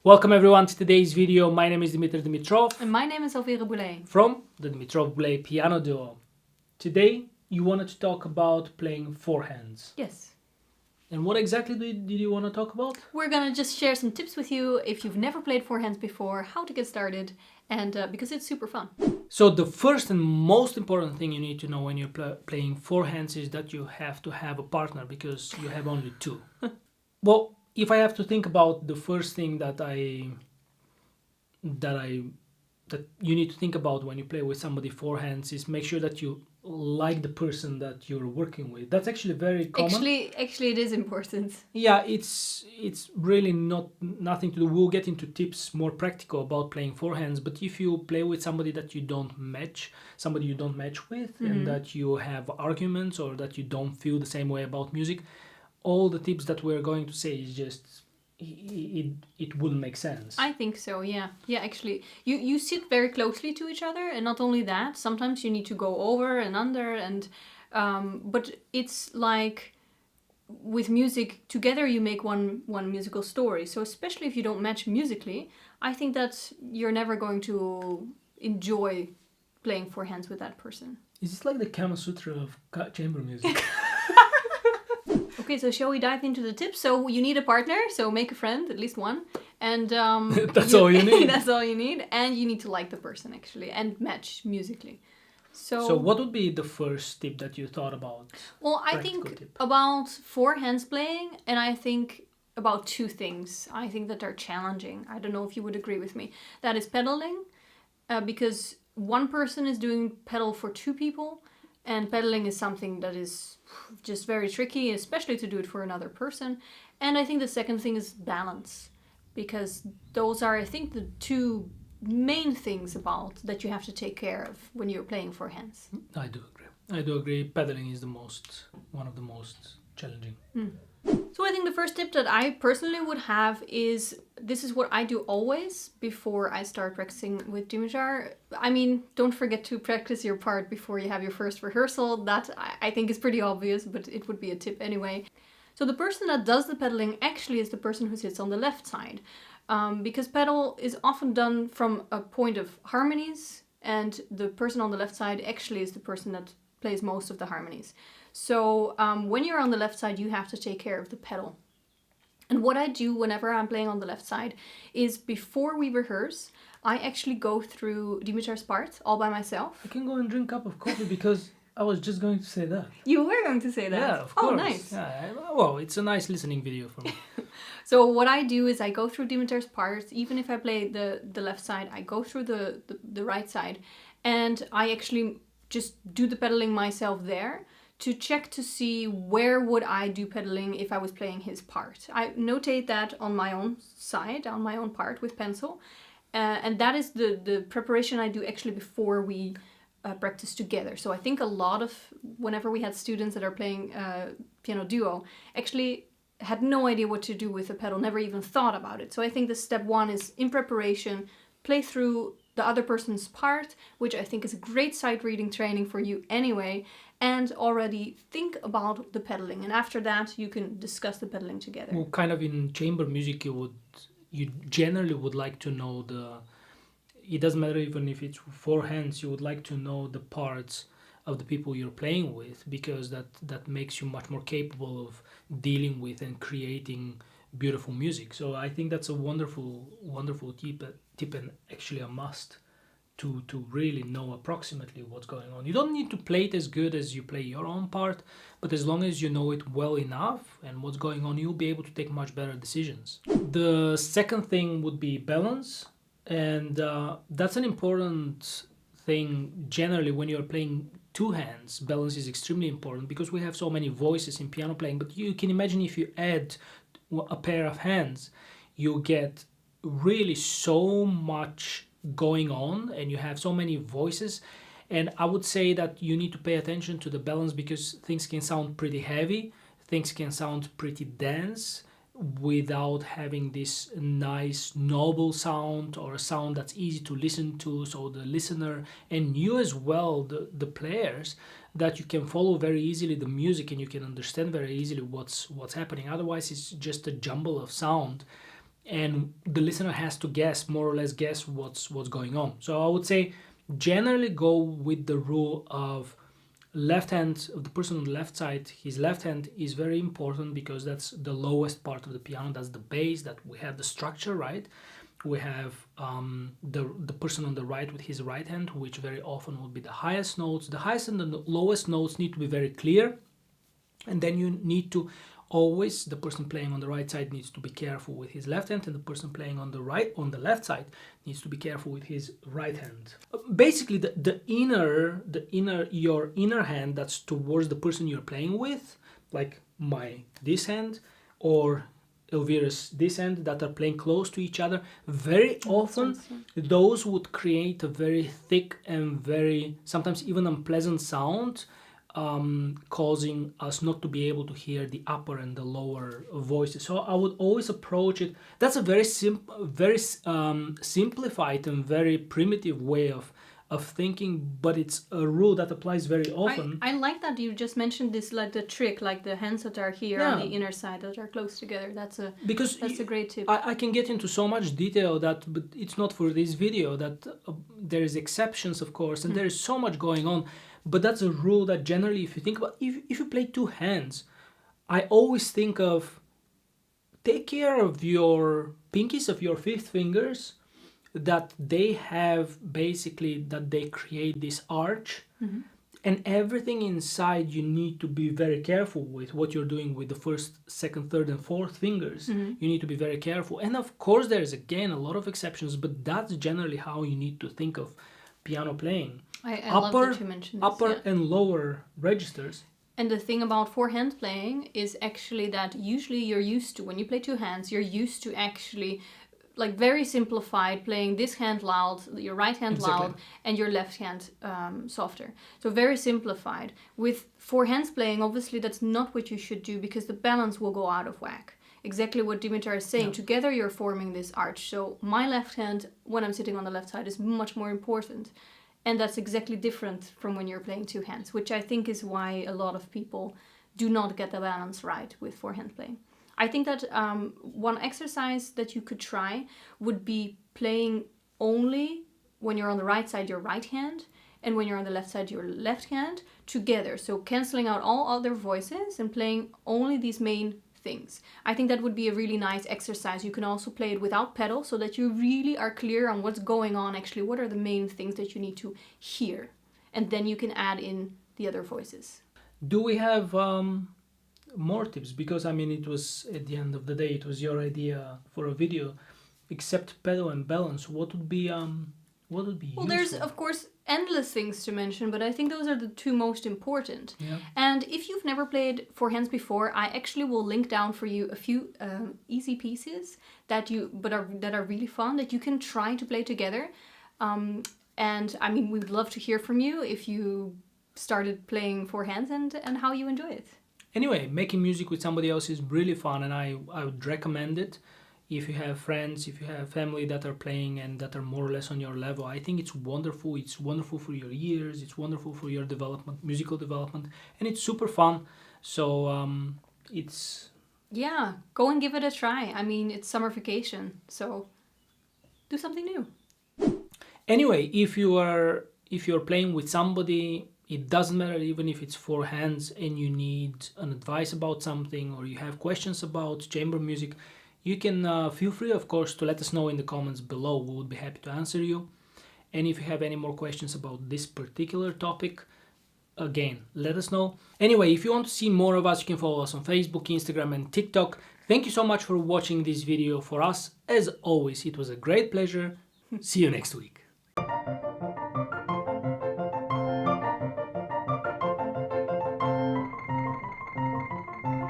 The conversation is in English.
Welcome everyone to today's video. My name is Dmitry Dimitrov And my name is Elvira Boulet. from the Dimitrov Boulet Piano Duo. Today you wanted to talk about playing forehands. Yes. And what exactly did you want to talk about? We're gonna just share some tips with you if you've never played forehands before, how to get started, and because it's super fun. So the first and most important thing you need to know when you're playing forehands is that you have to have a partner because you have only two. Well, if I have to think about the first thing that you need to think about when you play with somebody forehands is make sure that you like the person that you're working with. That's actually very common. Actually, it is important. Yeah, it's really nothing to do. We'll get into tips more practical about playing forehands, but if you play with somebody that you don't match, somebody you don't match with, and that you have arguments or that you don't feel the same way about music, all the tips that we're going to say is just it wouldn't make sense. I think so, yeah. Yeah, actually, you sit very closely to each other, and not only that, sometimes you need to go over and under, and but it's like with music, together you make one musical story. So especially if you don't match musically, I think that you're never going to enjoy playing forehands with that person. Is this like the Kama Sutra of chamber music? Okay, so shall we dive into the tips? So you need a partner, so make a friend, at least one. And That's all you need. That's all you need. And you need to like the person, actually, and match musically. So what would be the first tip that you thought about? Well, I think about forehands playing, and I think about two things. I think that are challenging. I don't know if you would agree with me. That is pedaling, because one person is doing pedal for two people, and pedaling is something that is just very tricky, especially to do it for another person. And I think the second thing is balance, because those are, I think, the two main things about that you have to take care of when you're playing forehands. I do agree. Pedaling is one of the most challenging. So I think the first tip that I personally would have is, this is what I do always before I start practicing with Dimitar. I mean, don't forget to practice your part before you have your first rehearsal. That I think is pretty obvious, but it would be a tip anyway. So the person that does the pedaling actually is the person who sits on the left side. Because pedal is often done from a point of harmonies, and the person on the left side actually is the person that plays most of the harmonies. So when you're on the left side, you have to take care of the pedal. And what I do whenever I'm playing on the left side is, before we rehearse, I actually go through Dimitar's part all by myself. I can go and drink a cup of coffee because I was just going to say that. You were going to say that? Yeah, of course. Oh, nice. Yeah, well, it's a nice listening video for me. So what I do is I go through Dimitar's part. Even if I play the left side, I go through the right side, and I actually just do the pedaling myself there, to check to see where would I do pedaling if I was playing his part. I notate that on my own side, on my own part with pencil. And that is the preparation I do actually before we practice together. So I think a lot of, whenever we had students that are playing piano duo, actually had no idea what to do with the pedal, never even thought about it. So I think the step one is, in preparation, play through the other person's part, which I think is a great sight reading training for you anyway, and already think about the pedaling. And after that, you can discuss the pedaling together. Well, kind of in chamber music, you generally would like to know it doesn't matter even if it's forehands, you would like to know the parts of the people you're playing with, because that makes you much more capable of dealing with and creating beautiful music. So I think that's a wonderful tip and actually a must to really know approximately what's going on. You don't need to play it as good as you play your own part, but as long as you know it well enough and what's going on, you'll be able to take much better decisions. The second thing would be balance, and that's an important thing generally when you're playing two hands. Balance is extremely important because we have so many voices in piano playing, but you can imagine if you add a pair of hands, you get really so much going on and you have so many voices. And I would say that you need to pay attention to the balance, because things can sound pretty heavy, things can sound pretty dense without having this nice noble sound, or a sound that's easy to listen to, so the listener and you as well, the players, that you can follow very easily the music and you can understand very easily what's happening. Otherwise it's just a jumble of sound and the listener has to guess, more or less guess what's going on. So I would say generally go with the rule of left hand of the person on the left side. His left hand is very important because that's the lowest part of the piano, that's the bass, that we have the structure, right? We have the person on the right with his right hand, which very often will be the highest notes. The highest and the lowest notes need to be very clear, and then you need to always, the person playing on the right side needs to be careful with his left hand, and the person playing on the left side needs to be careful with his right hand. Basically, your inner hand that's towards the person you're playing with, like this hand or Elvira's this hand, that are playing close to each other, very often those would create a very thick and very sometimes even unpleasant sound, causing us not to be able to hear the upper and the lower voices. So I would always approach it. That's a very simplified and very primitive way of thinking, but it's a rule that applies very often. I like that you just mentioned this, like the trick, like the hands that are here on the inner side that are close together. That's a great tip. I can get into so much detail but it's not for this video, that there is exceptions, of course, and there is so much going on. But that's a rule that generally, if you think about, if you play two hands, I always think of take care of your pinkies, of your fifth fingers, that they have basically, that they create this arch, and everything inside you need to be very careful with what you're doing with the first, second, third and fourth fingers. You need to be very careful. And of course there is again a lot of exceptions, but that's generally how you need to think of piano playing. I love that you mentioned this, upper and lower registers. And the thing about four-hand playing is actually that usually you're used to, when you play two hands, you're used to actually, like very simplified, playing this hand loud, your right hand loud, and your left hand softer. So very simplified. With four hands playing, obviously that's not what you should do, because the balance will go out of whack. Exactly what Dimitar is saying. Together you're forming this arch. So my left hand, when I'm sitting on the left side, is much more important. And that's exactly different from when you're playing two hands, which I think is why a lot of people do not get the balance right with four-hand playing. I think that one exercise that you could try would be playing only when you're on the right side your right hand, and when you're on the left side your left hand together. So cancelling out all other voices and playing only these main things. I think that would be a really nice exercise. You can also play it without pedal, so that you really are clear on what's going on actually, what are the main things that you need to hear, and then you can add in the other voices. Do we have more tips? Because I mean, it was, at the end of the day, it was your idea for a video. Except pedal and balance, what would be well, useful? There's of course endless things to mention, but I think those are the two most important. And if you've never played four hands before, I actually will link down for you a few easy pieces that are really fun, that you can try to play together. And I mean, we'd love to hear from you if you started playing four hands and how you enjoy it. Anyway, making music with somebody else is really fun, and I would recommend it. If you have friends, if you have family that are playing and that are more or less on your level, I think it's wonderful. It's wonderful for your ears, it's wonderful for your development, musical development, and it's super fun. So it's... Yeah, go and give it a try. I mean, it's summer vacation, so do something new. Anyway, if you're playing with somebody, it doesn't matter even if it's four hands and you need an advice about something, or you have questions about chamber music, you can feel free, of course, to let us know in the comments below. We would be happy to answer you. And if you have any more questions about this particular topic, again, let us know. Anyway, if you want to see more of us, you can follow us on Facebook, Instagram and TikTok. Thank you so much for watching this video. For us, as always, it was a great pleasure. See you next week.